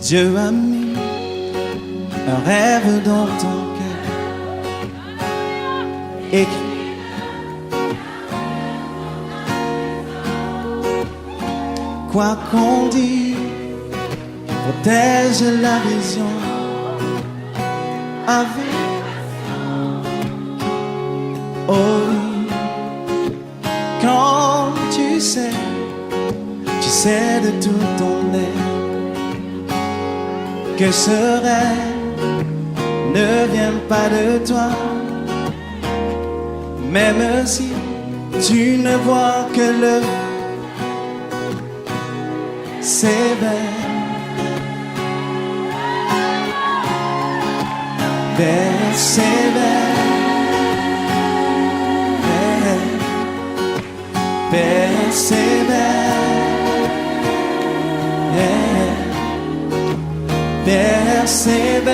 Dieu a mis un rêve dans ton cœur. Écris. Quoi qu'on dise, protège la vision. Avec oh oui, quand tu sais de tout ton être que ce rêve ne vient pas de toi, même si tu ne vois que le sévère. Persévère, persévère, persévère,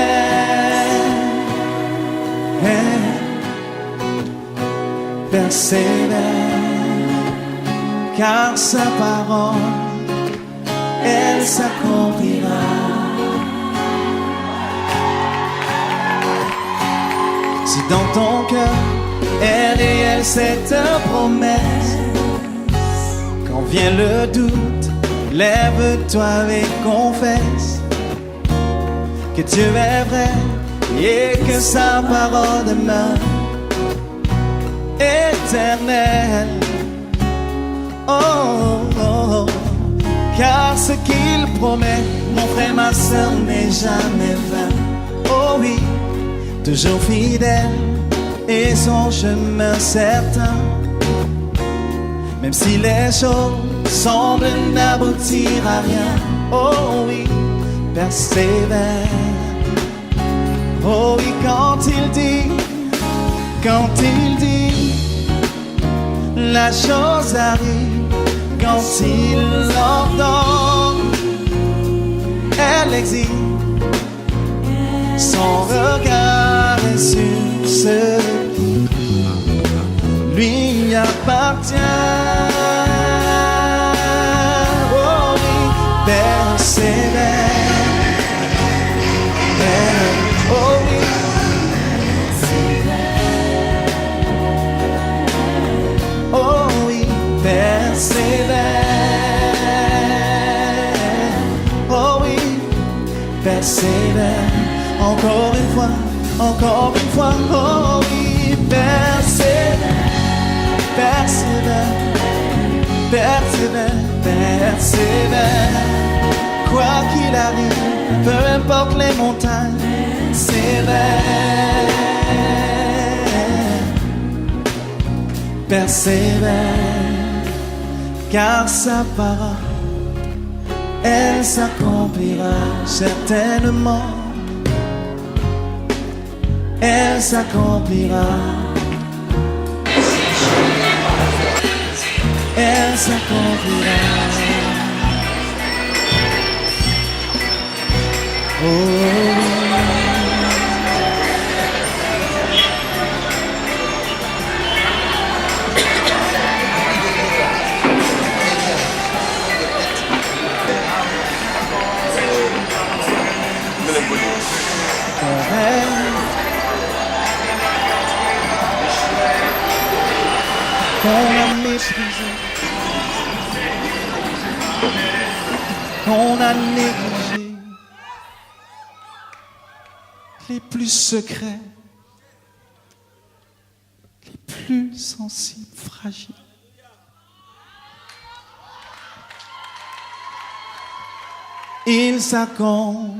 persévère, car sa parole, elle s'accomplira. Si dans ton cœur est réelle cette promesse, quand vient le doute, lève-toi et confesse que Dieu est vrai et que sa parole demeure éternelle. Oh, oh, oh, car ce qu'il promet, mon frère, ma soeur, n'est jamais vain. Oh oui, toujours fidèle et son chemin certain. Même si les choses semblent n'aboutir à rien, oh oui, persévère. Oh oui, quand il dit, la chose arrive. Quand il l'ordonne, elle existe. Son regard est sur ce qui lui appartient. Oh oui, persévère. Oh oui, oh oui, persévère. Oh oui, persévère. Encore une fois, oh oui, persévère, persévère, persévère, persévère. Quoi qu'il arrive, peu importe les montagnes, persévère, persévère, car sa parole, elle s'accomplira certainement. Elle s'accomplira. Elle s'accomplira. Oh, qu'on a méprisé, qu'on a négligé, les plus secrets, les plus sensibles, fragiles. Il s'accomplira.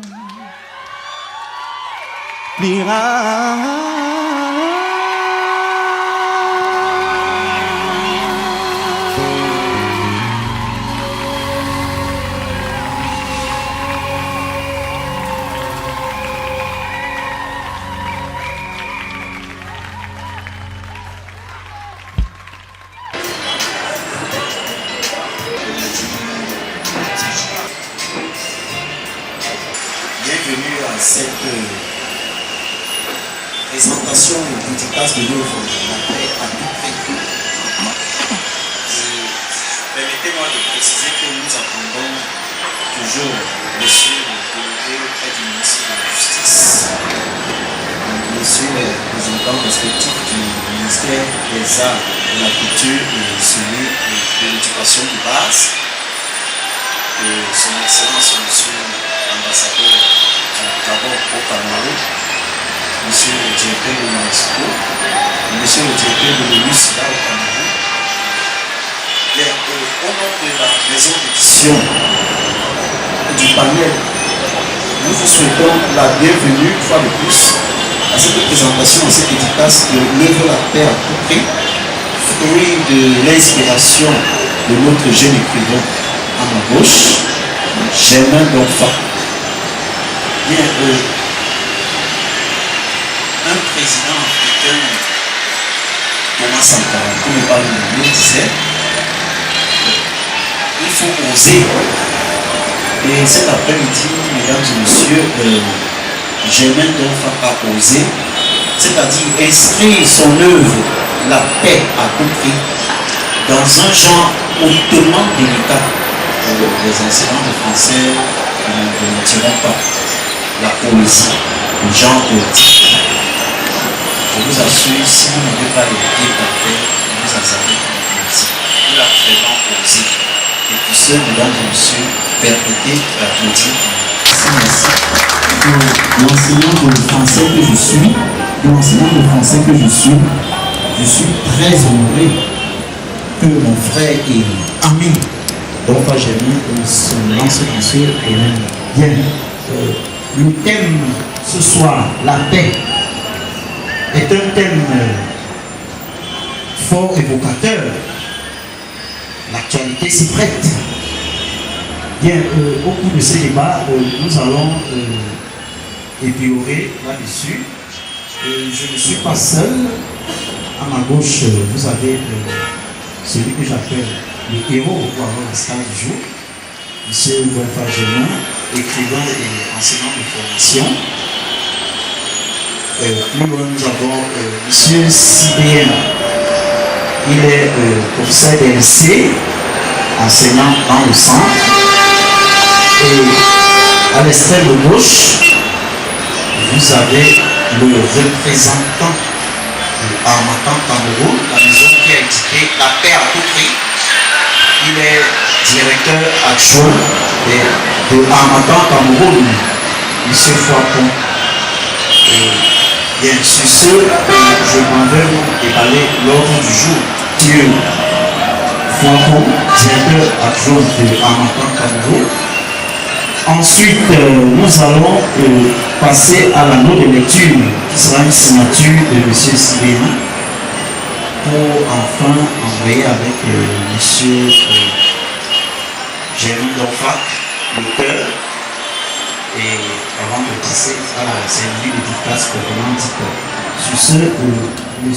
Bienvenue à cette présentation du dédicace de l'œuvre La paix à tout prix. Permettez-moi de préciser que nous attendons toujours Monsieur le délégué ministère des arts, de la culture et celui de l'éducation de base. Et son Excellence, Monsieur l'ambassadeur du Gabon au Cameroun, Monsieur le directeur de l'UNESCO, Monsieur le directeur de l'ONU-SIDA au Cameroun. Bien, au nom de la maison d'édition du panel, nous vous souhaitons la bienvenue une fois de plus à cette présentation, à cette dédicace de l'œuvre La Paix à tout prix, fruit de l'inspiration de notre jeune écrivain à ma gauche, Germain Donfa. Bien, un président africain, Thomas Sankara, comme il parle de disait, il faut oser. Et cet après-midi, mesdames et messieurs, Germain Donfa a osé, c'est-à-dire inscrire son œuvre, La Paix à tout prix, dans un genre hautement délicat. Les enseignants de français ne diront pas la poésie, le genre poétique. Je vous assure, si vous n'avez pas les pieds par terre, vous en savez la poésie. Il a vraiment osé. Et pour ce, mesdames et messieurs, permettez d'applaudir. Merci. De l'enseignant de français que je suis, je suis très honoré que mon frère et ami Donfa Germain se lance dans ce domaine. Bien, le thème ce soir, la paix, est un thème fort évocateur. L'actualité s'y prête. Bien, au cours de ces débats, nous allons épiloguer là-dessus. Je ne suis pas seul. À ma gauche, vous avez celui que j'appelle le héros pour avoir la star du jour, M. Donfa Germain, écrivain et enseignant de formation. Plus loin, nous avons M. Sibéen. Il est professeur d'LC, enseignant dans le centre. Et à l'extrême de gauche, vous avez le représentant de Harmattan Cameroun, la maison qui a édité La Paix à tout prix. Il est directeur adjoint de Harmattan Cameroun, M. Fouapon. Et bien, sur ce, je m'en vais vous déballer l'ordre du jour. Monsieur Fouapon, directeur adjoint de Harmattan Cameroun. Ensuite, nous allons passer à l'anneau de lecture qui sera une signature de M. Sibéna pour enfin envoyer avec M. Germain Donfa, l'auteur, et avant de passer à la cérémonie de dédicace proprement dite. Sur ce, M.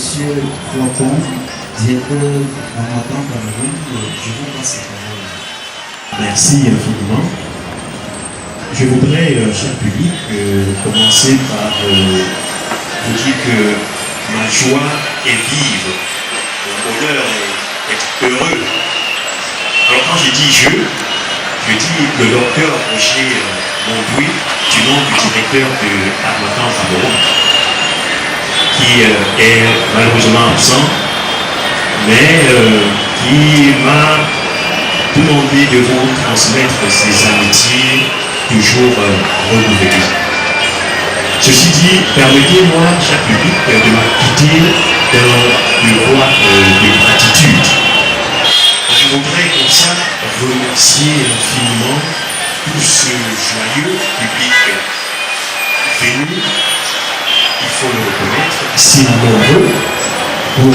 Flocon, directeur d'Harmattan Cameroun, je vous passe la parole. Merci infiniment. Je voudrais, cher public, commencer par vous dire que ma joie est vive, mon bonheur est heureux. Alors quand je dis je dis le docteur Roger Mondouy, du nom du directeur de Harmattan Cameroun, qui est malheureusement absent, mais qui m'a demandé de vous transmettre ses amitiés toujours renouvelé. Ceci dit, permettez-moi, cher public, de m'acquitter dans une voie de gratitude. Je voudrais comme ça remercier infiniment tout ce joyeux public venu, il faut le reconnaître, si nombreux pour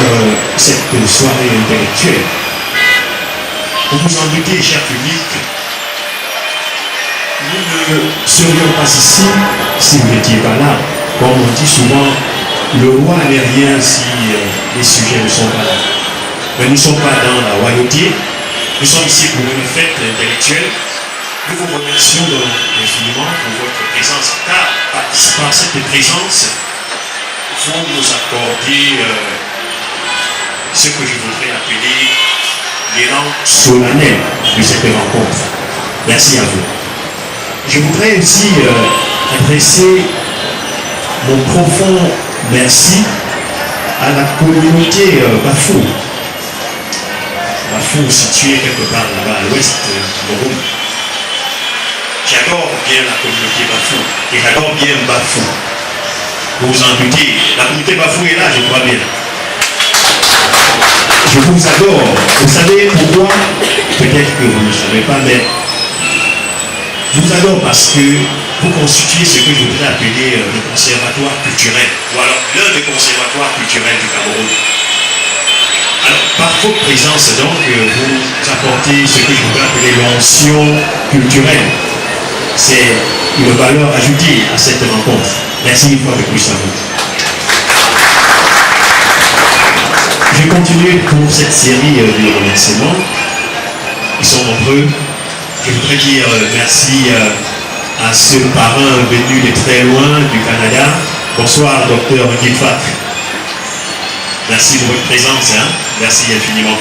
cette soirée intellectuelle. Pour vous en doutez, cher public, nous ne serions pas ici si vous n'étiez pas là. Comme on dit souvent, le roi n'est rien si les sujets ne sont pas là. Mais nous ne sommes pas dans la royauté, nous sommes ici pour une fête intellectuelle. Nous vous remercions infiniment pour votre présence, car par cette présence, vous nous accordez ce que je voudrais appeler l'élan solennel de cette rencontre. Merci à vous. Je voudrais aussi adresser mon profond merci à la communauté Bafou. Bafou, située quelque part là-bas à l'ouest du Cameroun. J'adore bien la communauté Bafou et j'adore bien Bafou. Vous vous en doutez, la communauté Bafou est là, je crois bien. Je vous adore. Vous savez pourquoi? Peut-être que vous ne savez pas, mais je vous adore parce que vous constituez ce que je voudrais appeler le conservatoire culturel, ou alors l'un des conservatoires culturels du Cameroun. Alors, par votre présence, donc, vous apportez ce que je voudrais appeler l'onction culturelle. C'est une valeur ajoutée à cette rencontre. Merci une fois de plus à vous. Je continue pour cette série de remerciements. Ils sont nombreux. Je voudrais dire merci à ce parrain venu de très loin du Canada. Bonsoir, docteur Guilfac. Merci pour votre présence. Merci infiniment.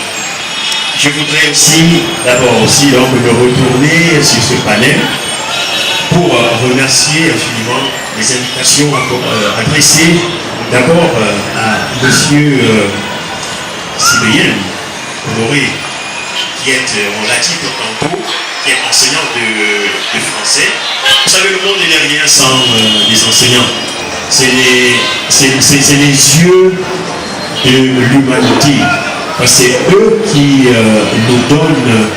Je voudrais aussi, d'abord aussi, donc, me retourner sur ce panel pour remercier infiniment les invitations adressées d'abord à monsieur Sibéyen Honoré, qui est, on l'a dit tantôt, qui est enseignant de français. Vous savez, le monde n'est rien sans les enseignants. C'est les yeux de l'humanité. C'est eux qui nous donnent,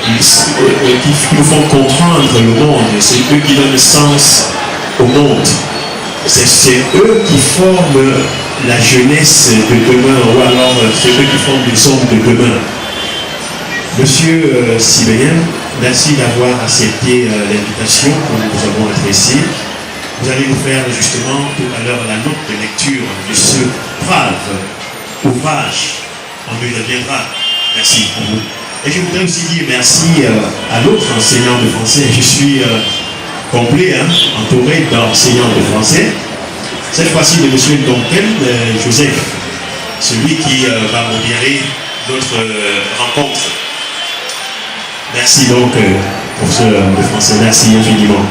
qui nous font comprendre le monde. C'est eux qui donnent sens au monde. C'est eux qui forment la jeunesse de demain, ou alors c'est eux qui forment les hommes de demain. Monsieur Sibéyen, merci d'avoir accepté l'invitation que nous vous avons adressée. Vous allez nous faire justement tout à l'heure la note de lecture de ce brave ouvrage. On lui reviendra. Merci pour vous. Et je voudrais aussi dire merci à l'autre enseignant de français. Je suis complet, entouré d'enseignants de français. Cette fois-ci de M. Ndonken Joseph, celui qui va modérer notre rencontre. Merci donc pour ce de français. Merci infiniment.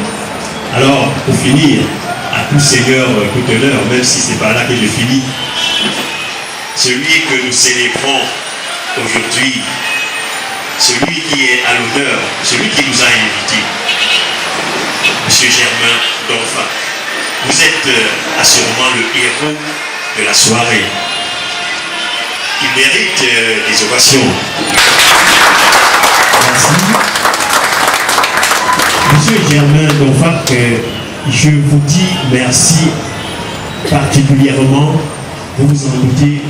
Alors, pour finir, à tout seigneur, tout honneur, même si c'est pas là que je finis, celui que nous célébrons aujourd'hui, celui qui est à l'honneur, celui qui nous a invités, M. Germain Donfa. Vous êtes assurément le héros de la soirée. Il mérite des ovations. Merci. Monsieur Germain Donfa, je vous dis merci particulièrement, vous vous en doutez,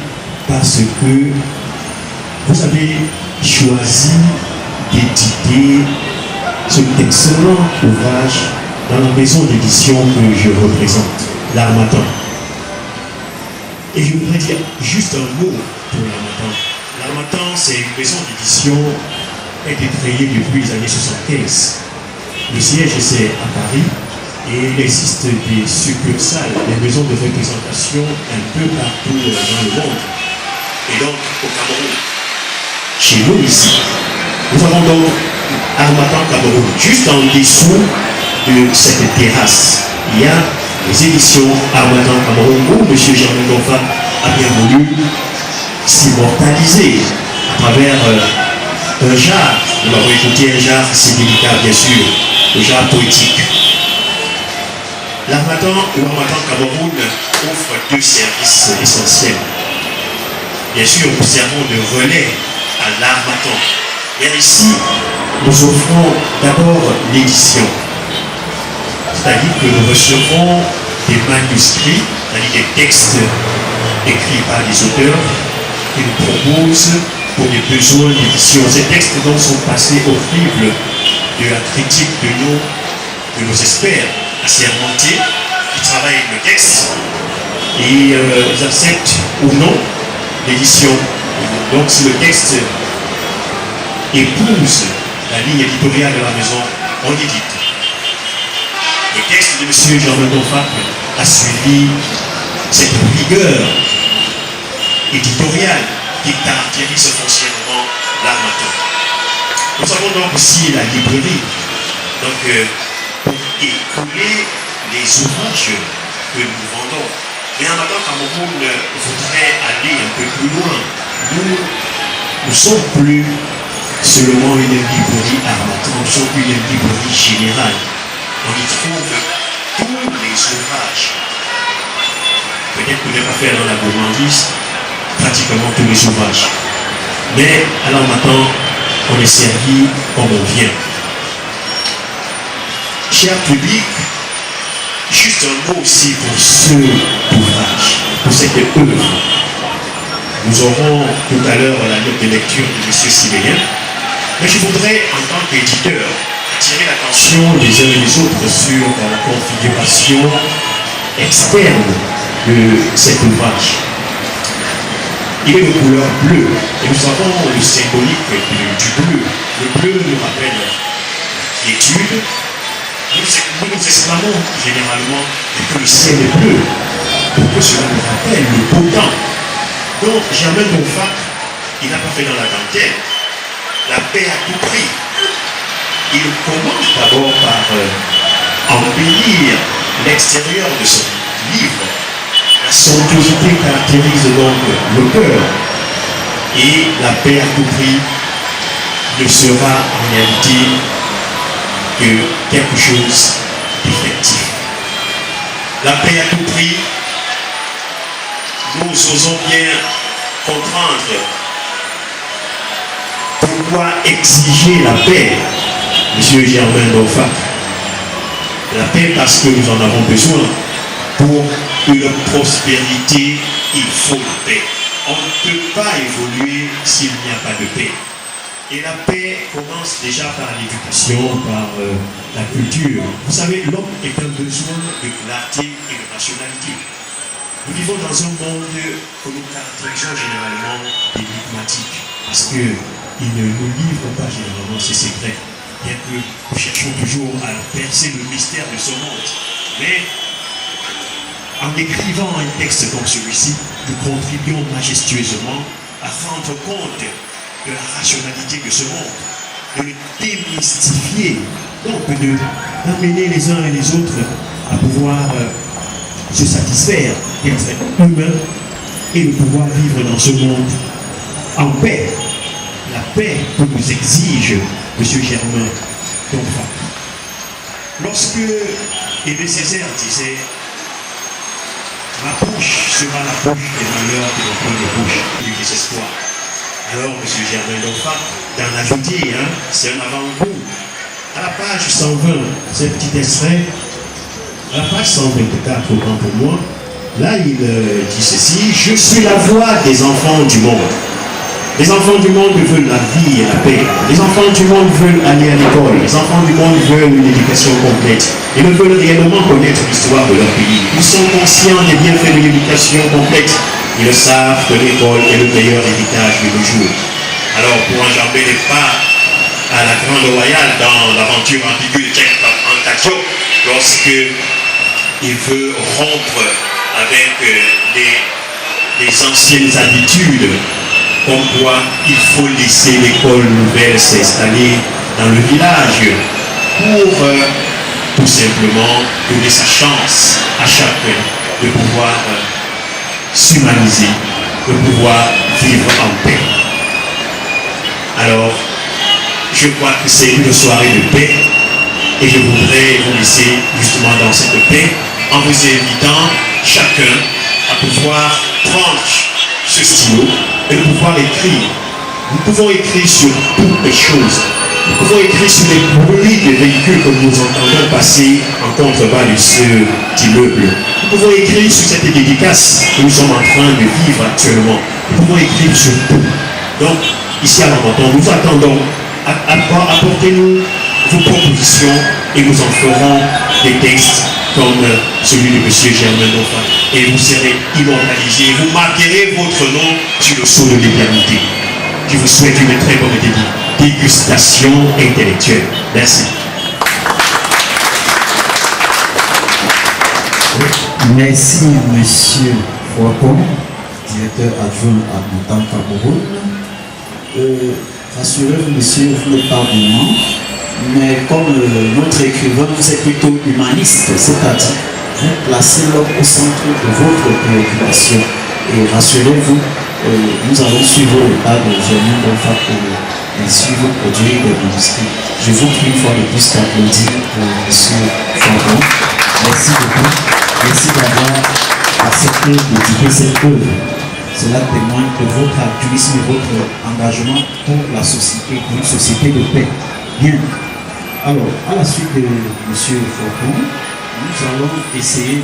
parce que vous avez choisi d'éditer cet excellent ouvrage dans la maison d'édition que je représente, l'Harmattan. Et je voudrais dire juste un mot pour l'Harmattan. L'Harmattan, c'est une maison d'édition qui a été créée depuis les années 75. Le siège, c'est à Paris, et il existe des succursales, des maisons de représentation un peu partout dans le monde. Et donc, au Cameroun, chez nous ici, nous avons donc Harmattan Cameroun, juste en dessous de cette terrasse. Il y a les éditions Harmattan Cameroun où M. Germain Donfa a bien voulu s'immortaliser à travers un genre. Nous avons écouté un genre assez délicat, bien sûr, le genre poétique. L'Harmattan ou Harmattan Cameroun offre deux services essentiels. Bien sûr, nous servons de relais à l'Harmattan. Et ici, nous offrons d'abord l'édition. C'est-à-dire que nous recevrons des manuscrits, c'est-à-dire des textes écrits par des auteurs qui nous proposent pour des besoins d'édition. Ces textes donc sont passés au crible de la critique de nos experts assermentés qui travaillent le texte et ils acceptent ou non l'édition. Donc si le texte épouse la ligne éditoriale de la maison, on édite. Le texte de M. Germain Donfa a suivi cette rigueur éditoriale qui caractérise ce fonctionnement l'Harmattan. Nous avons donc aussi la librairie, donc pour écouler les ouvrages que nous vendons. Mais en attendant, Cameroun voudrait aller un peu plus loin. Nous ne sommes plus seulement une librairie Harmattan, nous sommes une librairie générale. On y trouve tous les ouvrages. Peut-être qu'on ne pas faire dans la gourmandise pratiquement tous les ouvrages. Mais alors maintenant, on est servi comme on vient. Cher public, juste un mot aussi pour ce ouvrage, pour cette œuvre. Nous aurons tout à l'heure la note de lecture de M. Sibélien, mais je voudrais, en tant qu'éditeur, attirer l'attention des uns et des autres sur la configuration externe de cet ouvrage. Il est de couleur bleue, et nous avons le symbolique du bleu. Le bleu nous rappelle l'inquiétude. Nous nous exclamons généralement que le ciel est bleu, pour que cela nous rappelle le beau temps. Donc, Germain Donfac, il n'a pas fait dans la dentelle. La paix à tout prix. Il commence d'abord par embellir l'extérieur de son livre. La somptuosité caractérise donc l'auteur. Et la paix à tout prix ne sera en réalité que quelque chose d'effectif. La paix à tout prix, nous osons bien comprendre pourquoi exiger la paix, M. Germain Donfac. La paix parce que nous en avons besoin. Pour une prospérité, il faut la paix. On ne peut pas évoluer s'il n'y a pas de paix. Et la paix commence déjà par l'éducation, par la culture. Vous savez, l'homme est un besoin de clarté et de rationalité. Nous vivons dans un monde que nous caractérisons généralement d'énigmatique, parce qu'il ne nous livre pas généralement ses secrets, bien que nous cherchons toujours à percer le mystère de ce monde. Mais en écrivant un texte comme celui-ci, nous contribuons majestueusement à rendre compte de la rationalité de ce monde, de le démystifier, donc d'amener les uns et les autres à pouvoir se satisfaire d'être humain et de pouvoir vivre dans ce monde en paix. La paix que nous exige M. Germain Donfac. Lorsque Aimé Césaire disait « Ma bouche sera la bouche des malheurs de notre bouche du désespoir », alors M. Germain Donfac, dans la jeudi, c'est un avant-goût. À la page 120, c'est un petit extrait. À la page 124, autant pour moi, là il dit ceci: je suis la voix des enfants du monde. Les enfants du monde veulent la vie et la paix. Les enfants du monde veulent aller à l'école. Les enfants du monde veulent une éducation complète. Ils ne veulent réellement connaître l'histoire de leur pays. Ils sont conscients des bienfaits de l'éducation complète. Ils le savent que l'école est le meilleur héritage de nos jours. Alors, pour enjamber les pas à la Grande Royale dans l'aventure ambiguë de Jack Antaccio, lorsque il veut rompre avec les anciennes habitudes, comme quoi il faut laisser l'école nouvelle s'installer dans le village pour tout simplement donner sa chance à chacun de pouvoir s'humaniser, de pouvoir vivre en paix. Alors, je crois que c'est une soirée de paix et je voudrais vous laisser justement dans cette paix en vous invitant chacun à pouvoir prendre ce stylo et de pouvoir écrire. Nous pouvons écrire sur toutes les choses. Nous pouvons écrire sur les bruits des véhicules que nous entendons passer en contrebas de ce immeuble. Nous pouvons écrire sur cette dédicace que nous sommes en train de vivre actuellement. Nous pouvons écrire sur tout. Donc, ici à Harmattan, nous attendons. Apportez-nous vos propositions et nous en ferons des textes comme celui de M. Germain Donfac. Et vous serez immortalisés. Vous marquerez votre nom sur le sceau de l'éternité. Je vous souhaite une très bonne dégustation intellectuelle. Merci. Merci, M. Fouakon, directeur adjoint à Harmattan Cameroun. Rassurez-vous, monsieur, vous n'êtes pas vraiment, mais comme notre écrivain, vous êtes plutôt humaniste, c'est-à-dire vous placez l'homme au centre de votre préoccupation. Et rassurez-vous, nous allons suivre le pas de Germain Donfa pour suivre produire des manuscrits. Je vous prie une fois de plus d'applaudir pour M. Fordon. Merci beaucoup. Merci d'avoir accepté d'éditer cette œuvre. Cela témoigne de votre altruisme et votre engagement pour la société, pour une société de paix. Bien. Alors, à la suite de M. Fordon, nous allons essayer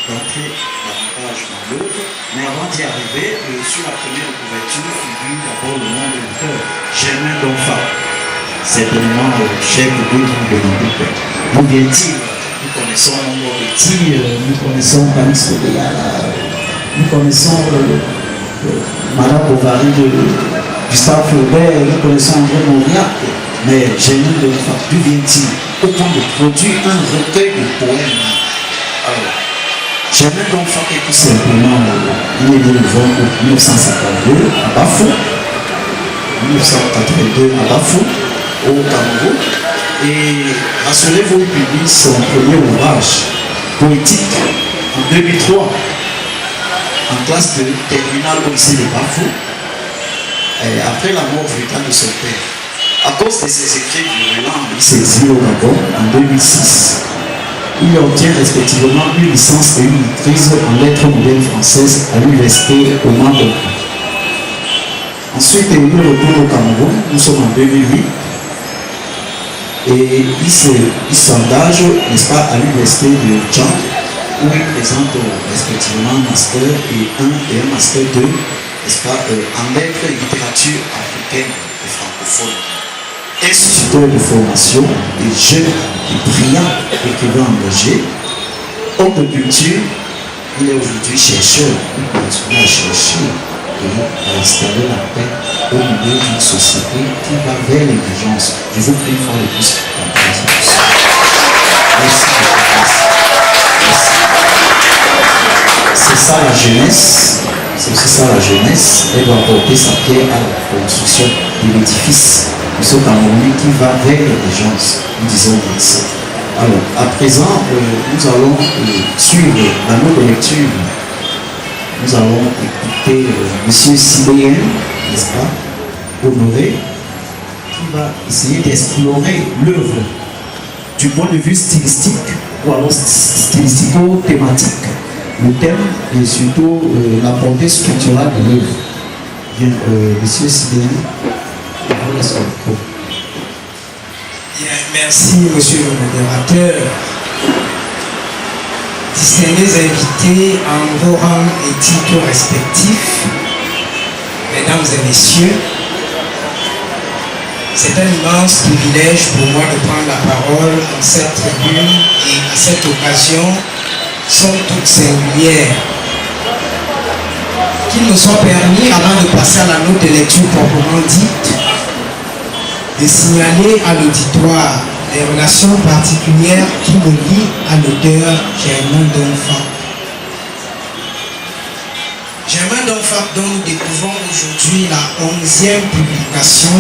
d'entrer davantage dans l'œuvre. Mais avant d'y arriver, sur la première couverture figure d'abord le nom de l'auteur, Germain Donfa. Certainement, cher de Dieu, vous demandez d'où vient-il? Nous connaissons Moretti, nous connaissons Panis Béala, nous connaissons Madame Bovary de Gustave Flaubert, nous connaissons André Mauriac. Mais Germain Donfa, d'où vient-il? Au point de produire un recueil de poèmes. Alors, Germain Donfa est tout simplement, il est né le 20 août 1952 à Bafou, 1982 à Bafou, au Cameroun. Et rassurez-vous, il publie son premier ouvrage poétique en 2003, en classe de terminale au lycée de Bafou, après la mort brutale de son père. À cause de ses écrits virulents, il s'exile au Gabon en 2006. Il obtient respectivement une licence et une maîtrise en lettres modernes françaises à l'université Omar Bongo. Ensuite, il retourne au Cameroun, nous sommes en 2008, et il s'engage, n'est-ce pas, à l'université de Djan, où il présente respectivement un master et un master 2, n'est-ce pas, en lettres et littérature africaine et francophone. Instituteur de formation, des jeunes et brillants écrivains engagés, homme de culture, il est aujourd'hui chercheur, il continue à chercher et à installer la paix au milieu d'une société qui va vers l'émergence. Je vous prie une fois de plus Merci. C'est ça la jeunesse, c'est aussi ça la jeunesse, elle doit apporter sa pierre à la construction de l'édifice. Ce Camerounais qui va vers l'émergence, nous disons ainsi. Alors, à présent, nous allons suivre la note de lecture. Nous allons écouter M. Sibéen, n'est-ce pas, Honoré, qui va essayer d'explorer l'œuvre du point de vue stylistique ou alors stylistico-thématique. Le thème et surtout la portée structurale de l'œuvre. Bien, M. Sibéen. Bien, merci monsieur le modérateur. Distingués invités en vos rangs et titres respectifs, mesdames et messieurs, c'est un immense privilège pour moi de prendre la parole en cette tribune et à cette occasion, somme toute singulière. Qu'il me soit permis, avant de passer à la note de lecture proprement dite, de signaler à l'auditoire les relations particulières qui me lient à l'auteur Germain Donfa. Germain Donfa, dont nous découvrons aujourd'hui la 11e publication,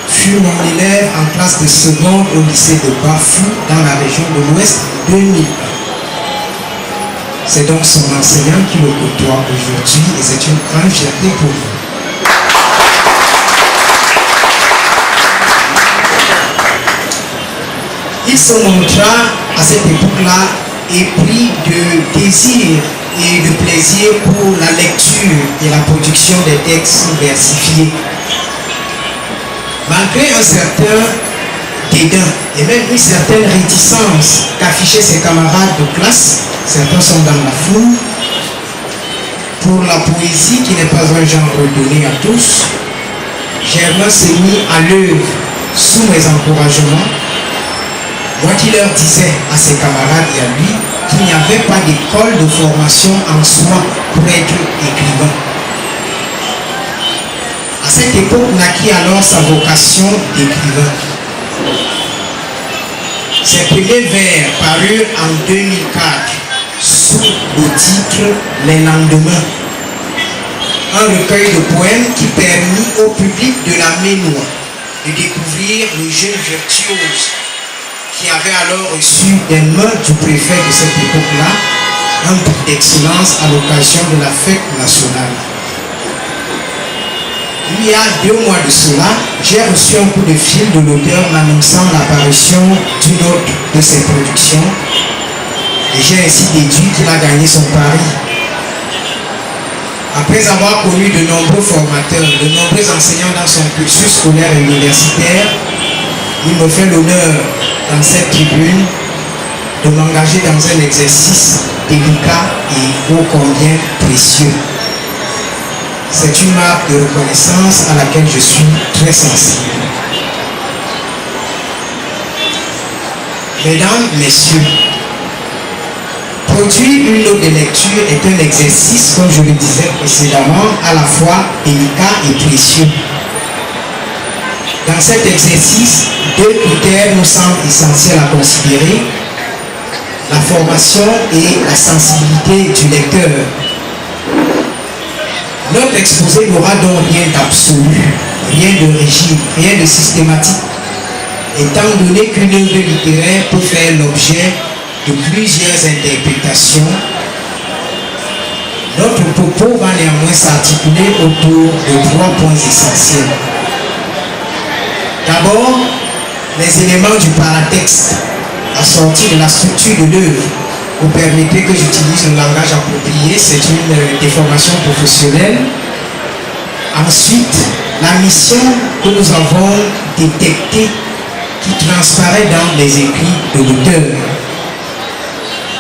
fut mon élève en classe de seconde au lycée de Bafou dans la région de l'Ouest en 2001. C'est donc son enseignant qui le côtoie aujourd'hui et c'est une grande fierté pour nous. Il se montra à cette époque-là épris de désir et de plaisir pour la lecture et la production des textes versifiés. Malgré un certain dédain et même une certaine réticence qu'affichaient ses camarades de classe, certains sont dans la foule, pour la poésie qui n'est pas un genre redonné à tous, Germain s'est mis à l'œuvre sous mes encouragements. Moi qui leur disais à ses camarades et à lui qu'il n'y avait pas d'école de formation en soi pour être écrivain. À cette époque naquit alors sa vocation d'écrivain. Ses premiers vers parurent en 2004 sous le titre « Les lendemains », un recueil de poèmes qui permit au public de la Ménois de découvrir le jeune virtuose qui avait alors reçu des mains du préfet de cette époque-là un prix d'excellence à l'occasion de la fête nationale. Il y a 2 mois de cela, j'ai reçu un coup de fil de l'auteur m'annonçant l'apparition d'une autre de ses productions et j'ai ainsi déduit qu'il a gagné son pari. Après avoir connu de nombreux formateurs, de nombreux enseignants dans son cursus scolaire et universitaire, il me fait l'honneur dans cette tribune de m'engager dans un exercice délicat et ô combien précieux. C'est une marque de reconnaissance à laquelle je suis très sensible. Mesdames, Messieurs, produire une note de lecture est un exercice, comme je le disais précédemment, à la fois délicat et précieux. Dans cet exercice, 2 critères nous semblent essentiels à considérer: la formation et la sensibilité du lecteur. Notre exposé n'aura donc rien d'absolu, rien de rigide, rien de systématique, étant donné qu'une œuvre littéraire peut faire l'objet de plusieurs interprétations. Notre propos va néanmoins s'articuler autour de 3 points essentiels. D'abord, les éléments du paratexte assortis de la structure de l'œuvre. Vous permettez que j'utilise un langage approprié, c'est une déformation professionnelle. Ensuite, la mission que nous avons détectée qui transparaît dans les écrits de l'auteur.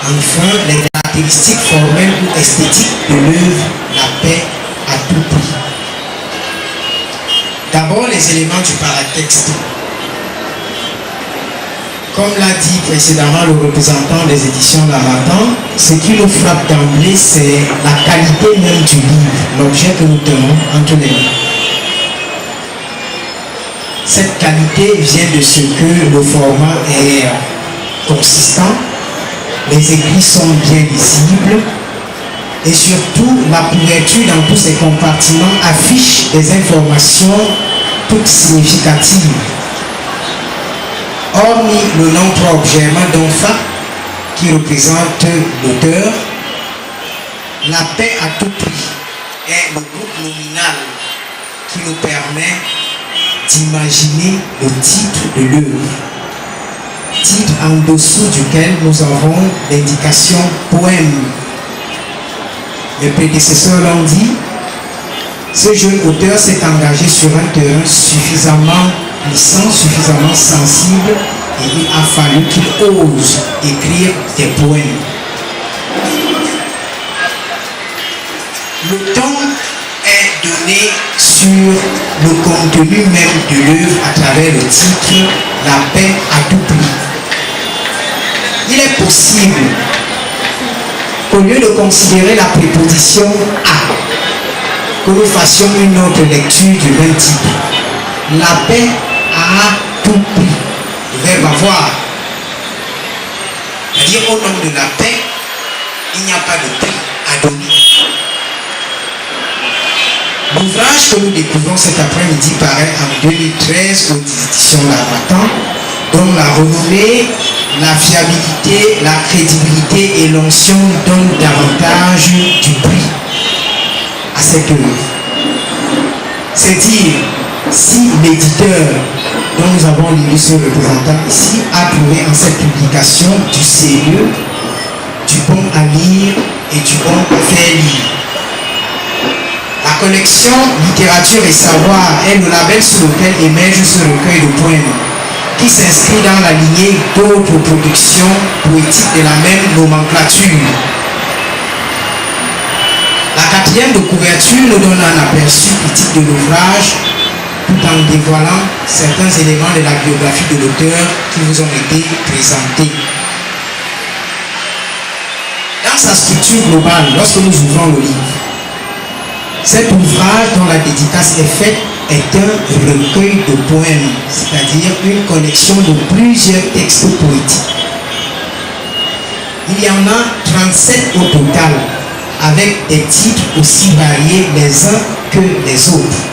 Enfin, les caractéristiques formelles ou esthétiques de l'œuvre, la paix à tout prix. D'abord, les éléments du paratexte. Comme l'a dit précédemment le représentant des éditions L'Harmattan, ce qui nous frappe d'emblée, c'est la qualité même du livre, l'objet que nous tenons entre les mains. Cette qualité vient de ce que le format est consistant, les écrits sont bien lisibles et surtout la couverture dans tous ces compartiments affiche des informations toutes significatives. Hormis le nom propre Germain Donfa, qui représente l'auteur, la paix à tout prix est le groupe nominal qui nous permet d'imaginer le titre de l'œuvre. Titre en dessous duquel nous avons l'indication poème. Mes prédécesseurs l'ont dit, ce jeune auteur s'est engagé sur un terrain suffisamment puissant, suffisamment sensible, et il a fallu qu'il ose écrire des poèmes. Le ton est donné sur le contenu même de l'œuvre à travers le titre « La paix à tout prix ». Il est possible qu'au lieu de considérer la préposition « à », que nous fassions une autre lecture du même titre. La paix à tout prix. Le verbe avoir. C'est-à-dire au nom de la paix, il n'y a pas de prix à donner. L'ouvrage que nous découvrons cet après-midi paraît en 2013 aux éditions L'Harmattan, dont la renommée, la fiabilité, la crédibilité et l'onction donnent davantage du prix à cette œuvre. C'est dire si l'éditeur dont nous avons lu ce représentant ici a trouvé en cette publication du sérieux, du bon à lire et du bon à faire lire. La collection Littérature et Savoir est le label sur lequel émerge ce recueil de poèmes qui s'inscrit dans la lignée d'autres productions poétiques de la même nomenclature. La 4e de couverture nous donne un aperçu critique de l'ouvrage tout en dévoilant certains éléments de la biographie de l'auteur qui vous ont été présentés. Dans sa structure globale, lorsque nous ouvrons le livre, cet ouvrage dont la dédicace est faite est un recueil de poèmes, c'est-à-dire une collection de plusieurs textes poétiques. Il y en a 37 au total, avec des titres aussi variés les uns que les autres.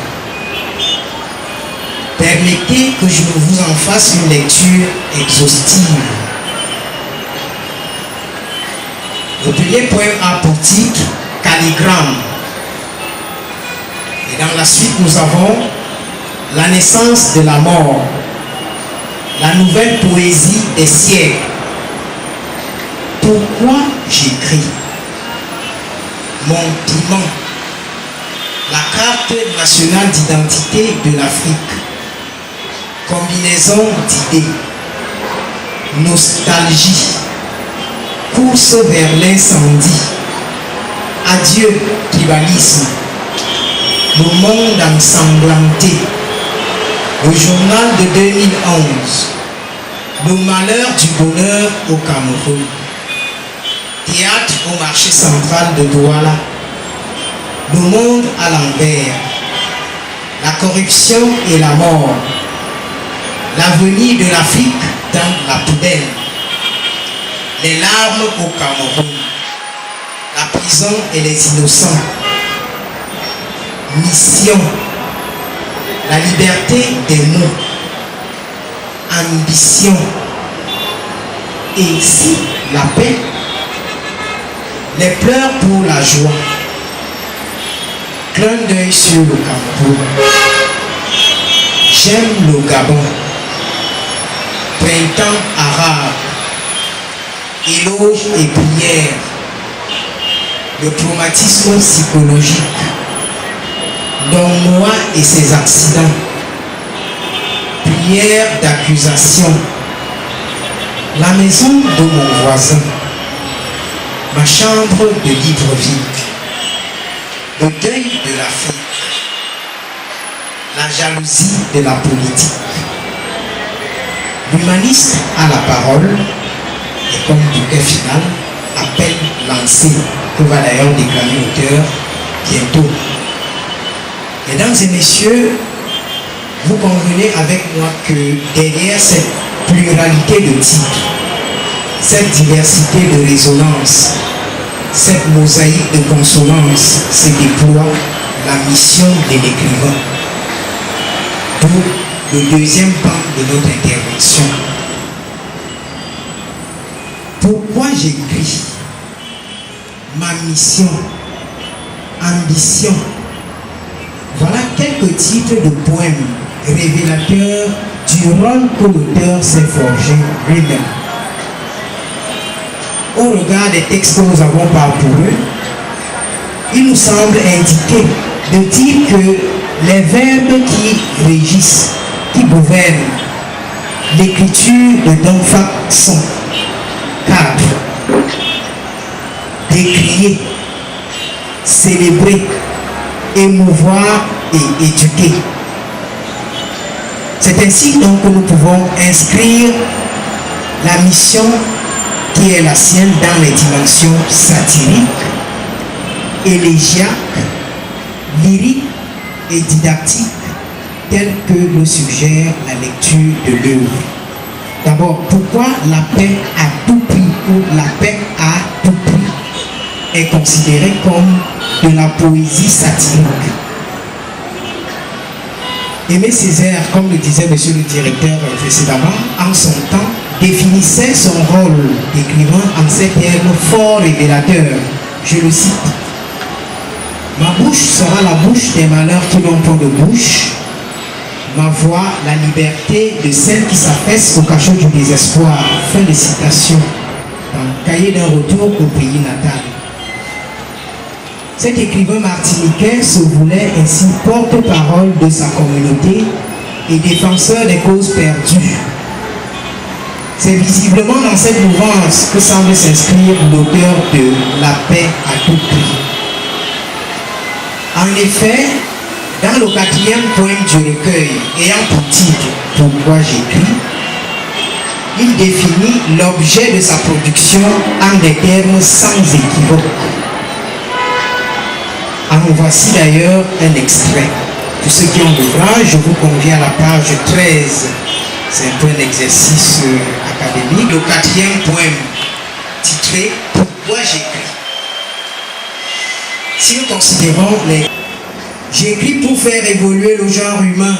Permettez que je vous en fasse une lecture exhaustive. Le premier poème a pour titre Calligramme. Et dans la suite, nous avons La naissance de la mort, la nouvelle poésie des siècles. Pourquoi j'écris? Mon piment, la carte nationale d'identité de l'Afrique. Combinaison d'idées, nostalgie, course vers l'incendie, adieu tribalisme, le monde ensanglanté, le journal de 2011, le malheur du bonheur au Cameroun, théâtre au marché central de Douala, le monde à l'envers, la corruption et la mort, l'avenir de l'Afrique dans la poubelle, les larmes au Cameroun, la prison et les innocents, mission, la liberté des mots, ambition, et si la paix, les pleurs pour la joie, clin d'œil sur le Cameroun, j'aime le Gabon, printemps arabe, éloge et prière, le traumatisme psychologique, Don Juan et ses accidents, prière d'accusation, la maison de mon voisin, ma chambre de Libreville, le deuil de l'Afrique, la jalousie de la politique. L'humaniste a la parole et comme bouquet final, appel lancé que va d'ailleurs déclamer l'auteur bientôt. Mesdames et messieurs, vous convenez avec moi que derrière cette pluralité de titres, cette diversité de résonances, cette mosaïque de consonances se déploie la mission de l'écrivain. D'où le deuxième pan de notre intervention. Pourquoi j'écris? Ma mission, ambition. Voilà quelques titres de poèmes révélateurs du rôle que l'auteur s'est forgé lui-même. Au regard des textes que nous avons parcourus, il nous semble indiquer de dire que les verbes qui régissent, qui gouvernent l'écriture de Don Fak sont 4. Décrier, célébrer, émouvoir et éduquer. C'est ainsi donc que nous pouvons inscrire la mission qui est la sienne dans les dimensions satiriques, élégiaques, lyriques et didactiques, telles que le suggère la lecture de l'œuvre. D'abord, pourquoi la paix à tout prix ou la paix à tout prix est considérée comme de la poésie satirique? Aimé Césaire, comme le disait monsieur le directeur précédemment, en son temps, définissait son rôle d'écrivain en ces termes fort révélateurs. Je le cite. Ma bouche sera la bouche des malheurs qui n'ont point de bouche. Ma voix, la liberté de celle qui s'affaisse au cachot du désespoir. Fin de citation. Dans le cahier d'un retour au pays natal. Cet écrivain martiniquais se voulait ainsi porte-parole de sa communauté et défenseur des causes perdues. C'est visiblement dans cette mouvance que semble s'inscrire l'auteur de La paix à tout prix. En effet, dans le 4e poème du recueil, ayant pour titre « Pourquoi j'écris », il définit l'objet de sa production en des termes sans équivoque. En voici d'ailleurs un extrait. Pour ceux qui ont l'ouvrage, je vous conviens à la page 13. C'est un peu un exercice académique. Le 4e poème, titré « Pourquoi j'écris ». Si nous considérons les... J'écris pour faire évoluer le genre humain,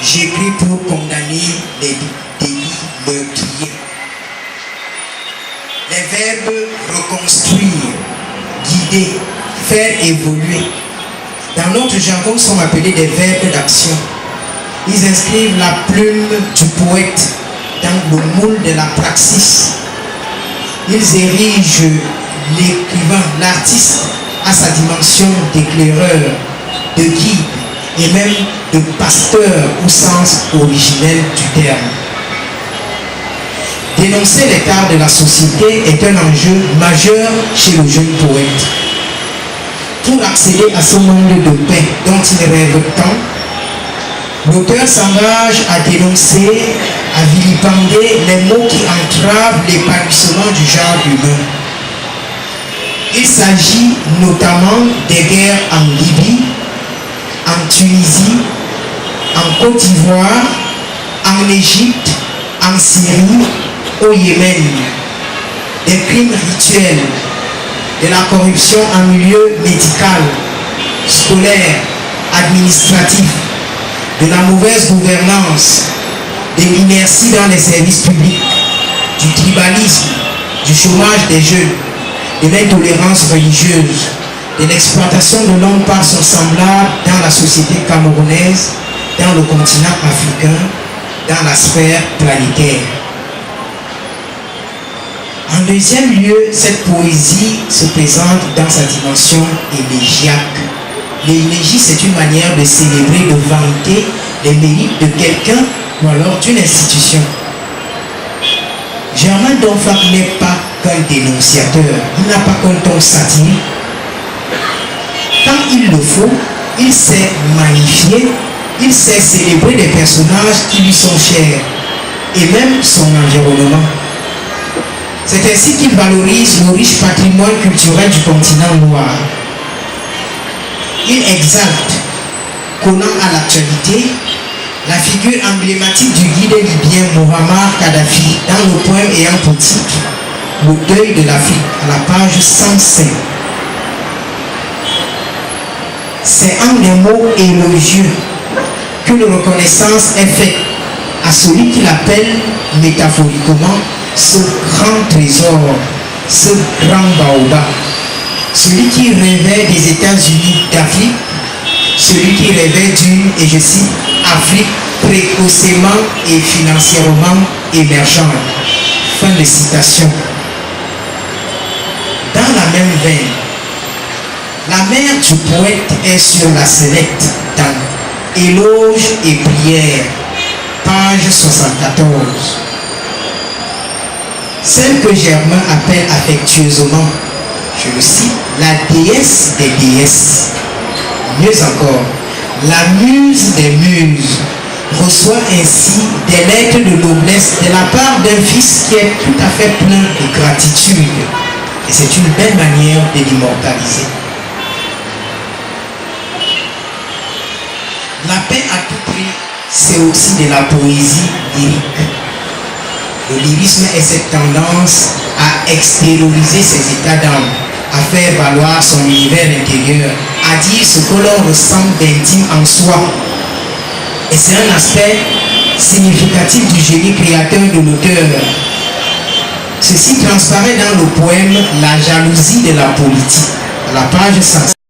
j'écris pour condamner les délits meurtriers. Les verbes reconstruire, guider, faire évoluer, dans notre jargon sont appelés des verbes d'action. Ils inscrivent la plume du poète dans le moule de la praxis. Ils érigent l'écrivain, l'artiste, à sa dimension d'éclaireur, de guide et même de pasteur au sens originel du terme. Dénoncer l'écart de la société est un enjeu majeur chez le jeune poète. Pour accéder à ce monde de paix dont il rêve tant, l'auteur s'engage à dénoncer, à vilipender les mots qui entravent l'épanouissement du genre humain. Il s'agit notamment des guerres en Libye, en Tunisie, en Côte d'Ivoire, en Égypte, en Syrie, au Yémen, des crimes rituels, de la corruption en milieu médical, scolaire, administratif, de la mauvaise gouvernance, de l'inertie dans les services publics, du tribalisme, du chômage des jeunes, de l'intolérance religieuse, de l'exploitation de l'homme par son semblable dans la société camerounaise, dans le continent africain, dans la sphère planétaire. En deuxième lieu, cette poésie se présente dans sa dimension élégiaque. L'élégie, c'est une manière de célébrer, de vanter les mérites de quelqu'un ou alors d'une institution. Germain Donfac n'est pas qu'un dénonciateur, il n'a pas qu'un ton satirique. Quand il le faut, il sait magnifier, il sait célébrer des personnages qui lui sont chers et même son environnement. C'est ainsi qu'il valorise le riche patrimoine culturel du continent noir. Il exalte, collant à l'actualité, la figure emblématique du guide libyen Muammar Kadhafi dans le poème ayant pour titre « Le deuil de l'Afrique » à la page 105. C'est en des mots élogieux qu'une reconnaissance est faite à celui qu'il appelle métaphoriquement ce grand trésor, ce grand baobab, celui qui rêvait des États-Unis d'Afrique, celui qui rêvait d'une, et je cite, Afrique précocement et financièrement émergente. Fin de citation. Dans la même veine, la mère du poète est sur la sellette dans Éloge et prière, page 74. Celle que Germain appelle affectueusement, je le cite, la déesse des déesses. Mieux encore, la muse des muses reçoit ainsi des lettres de noblesse de la part d'un fils qui est tout à fait plein de gratitude. Et c'est une belle manière de l'immortaliser. La paix à tout prix, c'est aussi de la poésie lyrique. Le lyrisme est cette tendance à extérioriser ses états d'âme, à faire valoir son univers intérieur, à dire ce que l'on ressent d'intime en soi. Et c'est un aspect significatif du génie créateur de l'auteur. Ceci transparaît dans le poème « La jalousie de la politique », à la page 105.